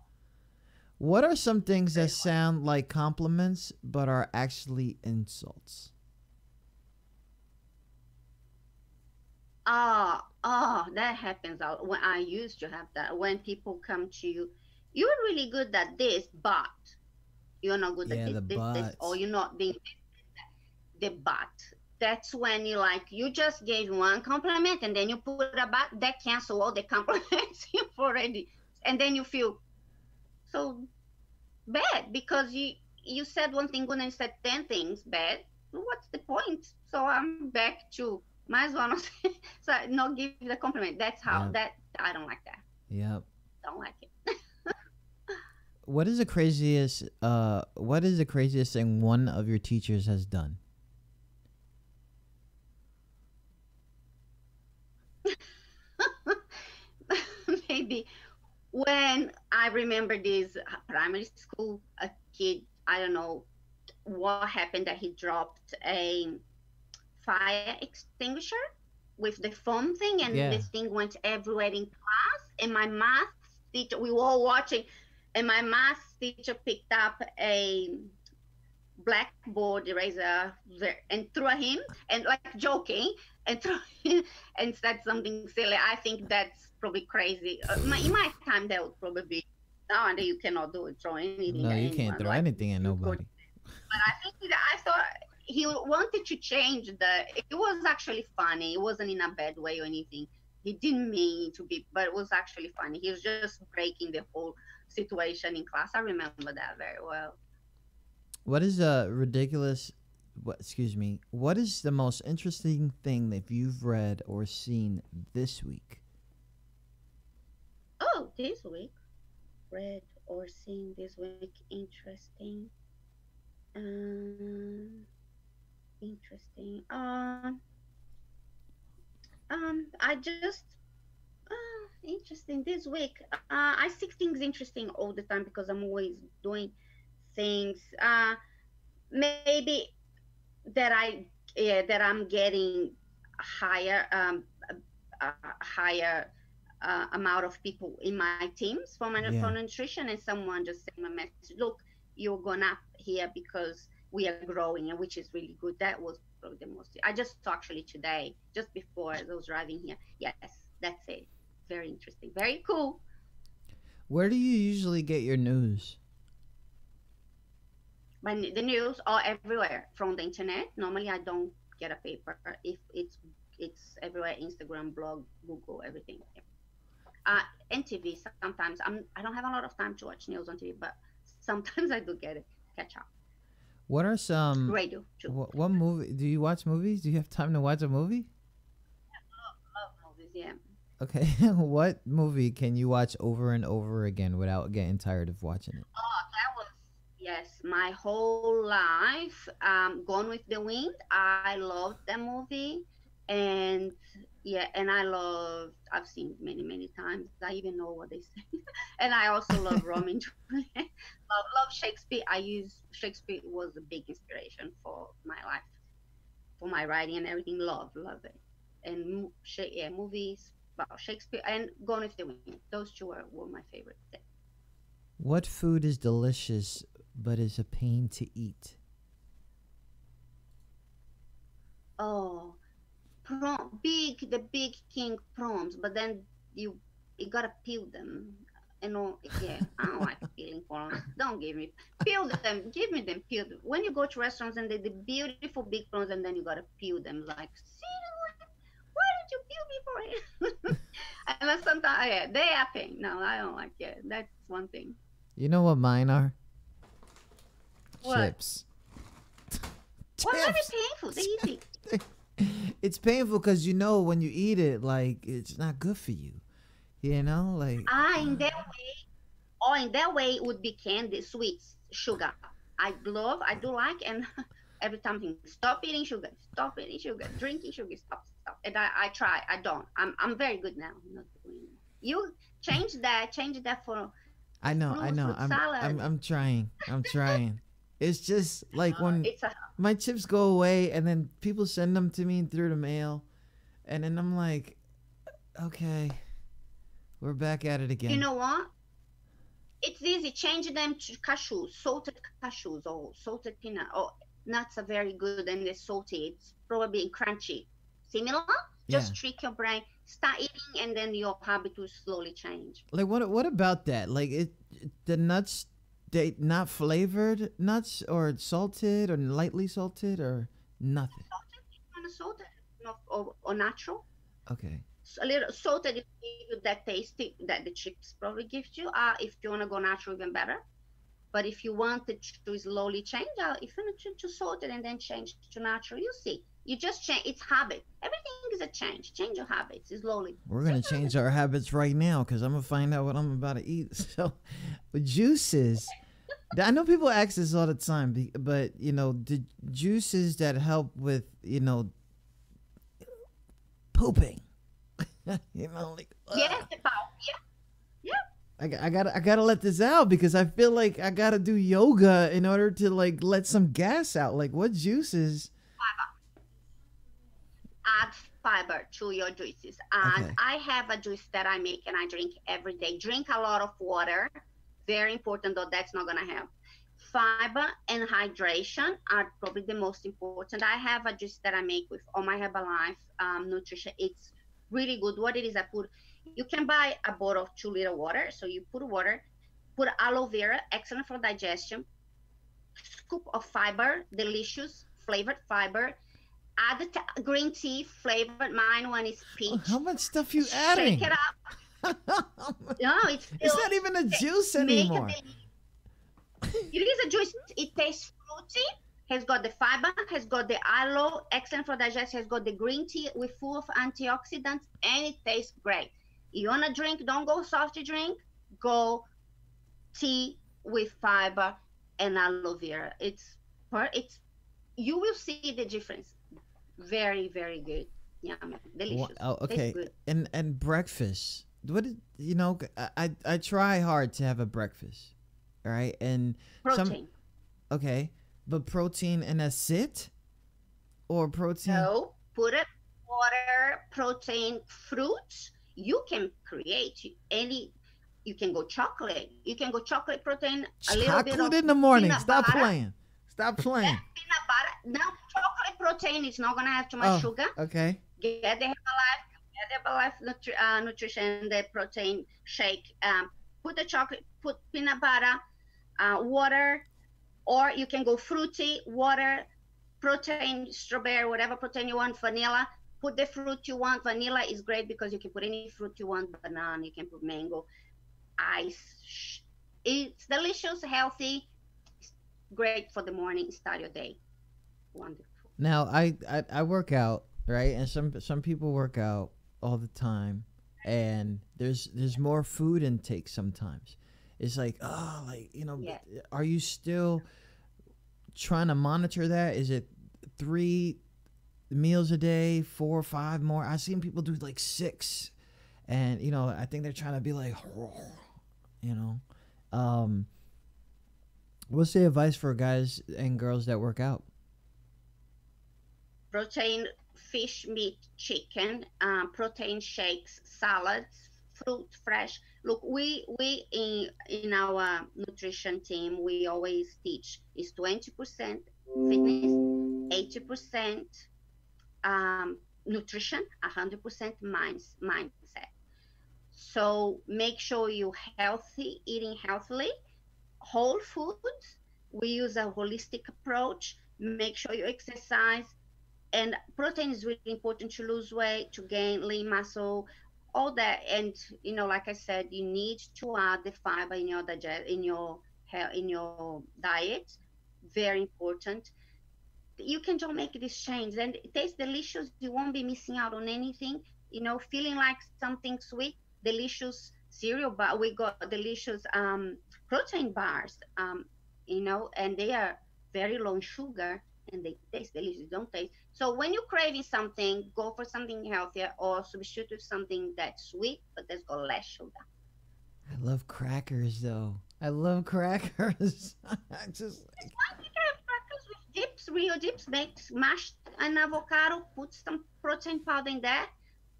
What are some things that sound like compliments but are actually insults? That happens out when I used to have that. When people come to you, you're really good at this, but you're not good Yeah, at the this, or buts. you're not being the but. That's when you just gave one compliment and then you put a but that cancel all the compliments you've already, and then you feel so bad because you said one thing good and said 10 things bad. What's the point? So I'm back to might as well not so not give the compliment. That's how Yeah. that I don't like that. Yep. Don't like it. What is the craziest thing one of your teachers has done? Maybe when I remember this primary school, a kid, I don't know, what happened that he dropped a fire extinguisher with the foam thing, and Yeah. this thing went everywhere in class. And my math teacher, we were all watching, and my math teacher picked up a blackboard eraser and threw at him, and like joking, and threw him and said something silly. I think that's probably crazy. In my time, that would probably be. Nowadays, you cannot do it, throw anything No, at you anyone. can't throw Like, anything at you could, nobody. but I think I thought he wanted to change it was actually funny. It wasn't in a bad way or anything. He didn't mean to be, but it was actually funny. He was just breaking the whole situation in class. I remember that very well. What is a ridiculous? What? Excuse me. What is the most interesting thing that you've read or seen this week? Oh, this week, read or seen this week, interesting. Um, interesting. I just interesting this week. I see things interesting all the time because I'm always doing things. Maybe that I'm getting higher higher amount of people in my teams for Yeah. nutrition, and someone just sent me a message. Look, you're going up here because we are growing, and which is really good. That was probably the most. I just saw actually today, just before I was driving here. Yes, that's it. Very interesting. Very cool. Where do you usually get your news? But the news are everywhere from the internet. Normally, I don't get a paper. If it's everywhere: Instagram, blog, Google, everything. And TV. Sometimes I don't have a lot of time to watch news on TV, but sometimes I do get it. Catch up. What are some? Radio too. What movie? Do you watch movies? Do you have time to watch a movie? Love movies. Yeah. Okay. What movie can you watch over and over again without getting tired of watching it? Oh, that was yes, my whole life. Gone with the Wind. I loved that movie, and yeah, and I've seen it many times. I even know what they say, and I also love Romeo and Juliet. Love Shakespeare. Shakespeare was a big inspiration for my life, for my writing and everything. Love it, and movies about Shakespeare and Gone with the Wind. Those two were my favorite. What food is delicious but is a pain to eat? Oh, the big king prawns, but then you gotta peel them. You know, yeah, I don't like peeling prawns. Don't give me peel them. Give me them peeled. When you go to restaurants and the beautiful big prawns, and then you gotta peel them. Like, see, why did you peel me for it? And then sometimes, yeah, they are pain. No, I don't like it. That's one thing. You know what mine are? What? Chips. Well, very Chips. painful. They easy. It's painful because you know when you eat it, like it's not good for you. You know, like In that way, or in that way, it would be candy, sweets, sugar. I do like, and every time I think, stop eating sugar, drinking sugar, stop. And I try, I don't. I'm very good now. Not doing it. You change that for I know. fruit salad. I'm trying. I'm trying. It's just like when It's a my chips go away and then people send them to me through the mail, and then I'm like, okay, we're back at it again. You know what? It's easy. Change them to cashews, salted cashews, or salted peanut. Or nuts are very good, and they're salty. It's probably crunchy. Similar. Just trick your brain. Start eating, and then your habit will slowly change. Like what about that? Like the nuts, they not flavored nuts or salted or lightly salted or nothing. Salted, you want to salted, or natural. Okay. A little salted, it gives you that tasty that the chips probably gives you. If you want to go natural, even better. But if you want it to slowly change, if you want to salted and then change to natural, you see. You just change. It's habit. Everything is a change. Change your habits slowly. We're gonna change our habits right now because I'm gonna find out what I'm about to eat. So, but juices. I know people ask this all the time, but you know the juices that help with pooping. You know, like Yes, about yeah. I gotta let this out because I feel like I gotta do yoga in order to like let some gas out. Like what juices? Add fiber to your juices. And Okay. I have a juice that I make and I drink every day. Drink a lot of water. Very important, though that's not gonna help. Fiber and hydration are probably the most important. I have a juice that I make with all my Herbalife nutrition. It's really good. What it is, you can buy a bottle of 2 liter water. So you put water, put aloe vera, excellent for digestion, scoop of fiber, delicious flavored fiber, add the green tea flavored. Mine one is peach. How much stuff you adding? Shake it up. No, it's It's not even a juice make anymore. it is a juice. It tastes fruity. Has got the fiber. Has got the aloe, excellent for digestion. Has got the green tea with full of antioxidants, and it tastes great. You wanna drink? Don't go soft drink. Go tea with fiber and aloe vera. It's you will see the difference. Very very good. Yummy, delicious. Oh, Tastes okay. good. And breakfast. What is, you know? I try hard to have a breakfast. All right, and Protein. okay, but protein and that's it, or protein. No, put it water, protein, fruits. You can create any. You can go chocolate. You can go chocolate protein. A little bit of Chocolate in the morning. peanut Stop butter. playing. Stop playing. Peanut butter. Now, chocolate protein is not gonna have too much Oh, sugar. okay. Get the Herbalife nutrition, the protein shake. Put the chocolate. Put peanut butter, water, or you can go fruity, water, protein, strawberry, whatever protein you want, vanilla. Put the fruit you want. Vanilla is great because you can put any fruit you want. Banana, you can put mango, ice. It's delicious, healthy, great for the morning. Start your day. Wonderful. Now I work out, right, and some people work out all the time, and there's more food intake sometimes. It's like, oh, like, you know, Yes. are you still trying to monitor that? Is it 3 meals a day, 4 or 5 more? I've seen people do like 6, and you know, I think they're trying to be like, you know, what's the advice for guys and girls that work out? Protein, fish, meat, chicken, protein shakes, salads, fruit, fresh. Look, we in our nutrition team, we always teach is 20% fitness, 80% nutrition, 100% mindset. So make sure you're healthy, eating healthily, whole foods. We use a holistic approach. Make sure you exercise. And protein is really important to lose weight, to gain lean muscle, all that. And you know, like I said, you need to add the fiber in your in your diet. Very important. You can just make this change, and it tastes delicious. You won't be missing out on anything. You know, feeling like something sweet, delicious cereal bar. We got delicious protein bars. You know, and they are very low in sugar, and they taste delicious. Don't taste. So when you're craving something, go for something healthier or substitute with something that's sweet but that's got less sugar. I love crackers though. I love crackers. I just You can have crackers with dips, real dips. Make mashed an avocado, put some protein powder in there.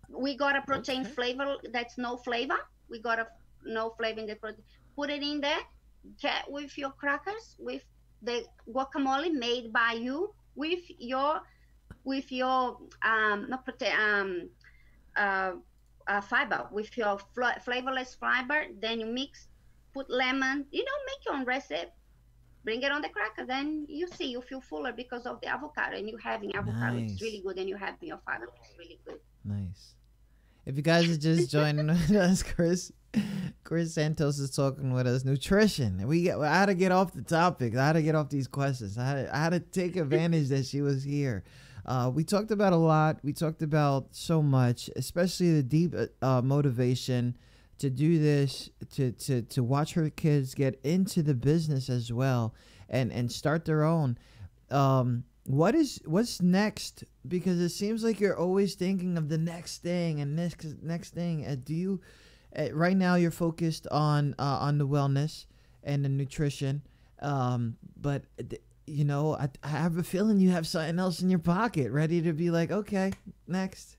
We got a protein flavor that's no flavor. We got a no flavor in the protein. Put it in there. Get with your crackers, with the guacamole made by you, with your not protein fiber, with your flavorless fiber. Then you mix, put lemon. You know, make your own recipe. Bring it on the cracker. Then you see you feel fuller because of the avocado, and you having avocado. Nice. It's really good, and you having your fiber. It's really good. nice. If you guys are just joining us, Chris Santos is talking with us nutrition. I had to get off the topic. I had to get off these questions. I had to take advantage that she was here. We talked about a lot. We talked about so much, especially the deep motivation to do this, to watch her kids get into the business as well, and start their own. What's next? Because it seems like you're always thinking of the next thing and next thing. Do you right now you're focused on the wellness and the nutrition, but you know, I have a feeling you have something else in your pocket ready to be like, okay, next.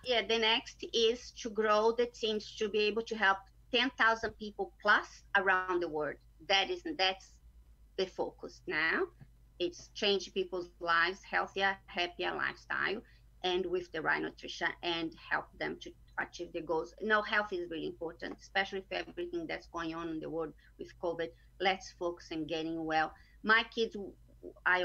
Yeah, the next is to grow the teams to be able to help 10,000 people plus around the world. That's the focus now. It's change people's lives, healthier, happier lifestyle, and with the right nutrition and help them to achieve their goals. Now, health is really important, especially for everything that's going on in the world with COVID. Let's focus on getting well. My kids, I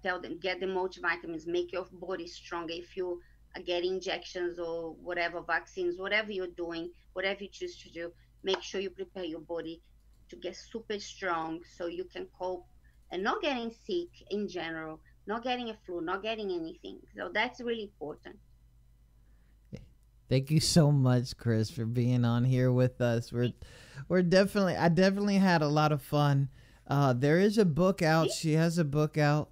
tell them, get the multivitamins, make your body stronger. If you get injections or whatever, vaccines, whatever you're doing, whatever you choose to do, make sure you prepare your body to get super strong so you can cope and not getting sick in general, not getting a flu, not getting anything. So that's really important. Thank you so much, Chris, for being on here with us. I definitely had a lot of fun. There is a book out. She has a book out.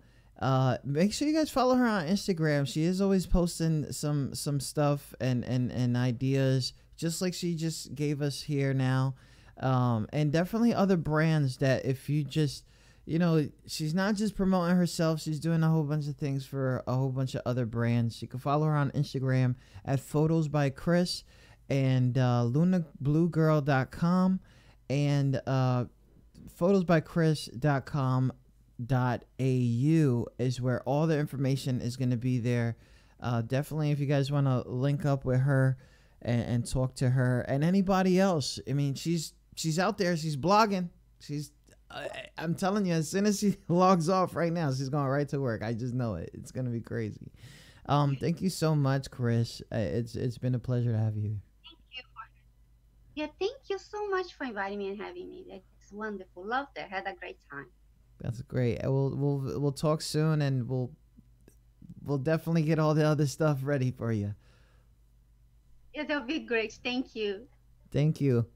Make sure you guys follow her on Instagram. She is always posting some stuff and ideas, just like she just gave us here now. And definitely other brands that if you just, you know, she's not just promoting herself, she's doing a whole bunch of things for a whole bunch of other brands. You can follow her on Instagram at Photos by Chris and lunabluegirl.com and photosbychris.com.au is where all the information is going to be there. Definitely, if you guys want to link up with her and talk to her and anybody else. I mean, she's out there. She's blogging. I'm telling you, as soon as she logs off right now, she's going right to work. I just know it. It's going to be crazy. Thank you so much, Chris. It's been a pleasure to have you. Thank you. Yeah, thank you so much for inviting me and having me. That's wonderful. Loved it. Had a great time. That's great. We'll talk soon, and we'll definitely get all the other stuff ready for you. It'll be great. Thank you. Thank you.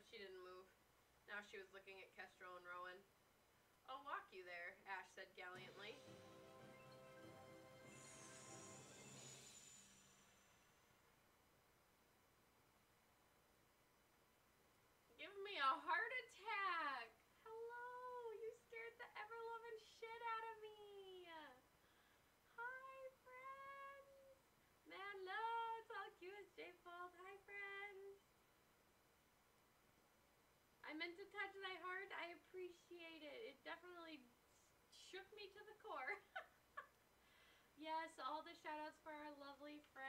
She didn't move. Now she was looking at Kestrel and Rowan. I'll walk you there, Ash said gallantly. Give me a heart attack! Hello! You scared the ever-loving shit out of me! Hi, friends! Man, no, it's all cute as J-Fault. Hi, friends! I meant to touch thy heart. I appreciate it. It definitely shook me to the core. Yes, all the shout-outs for our lovely friends.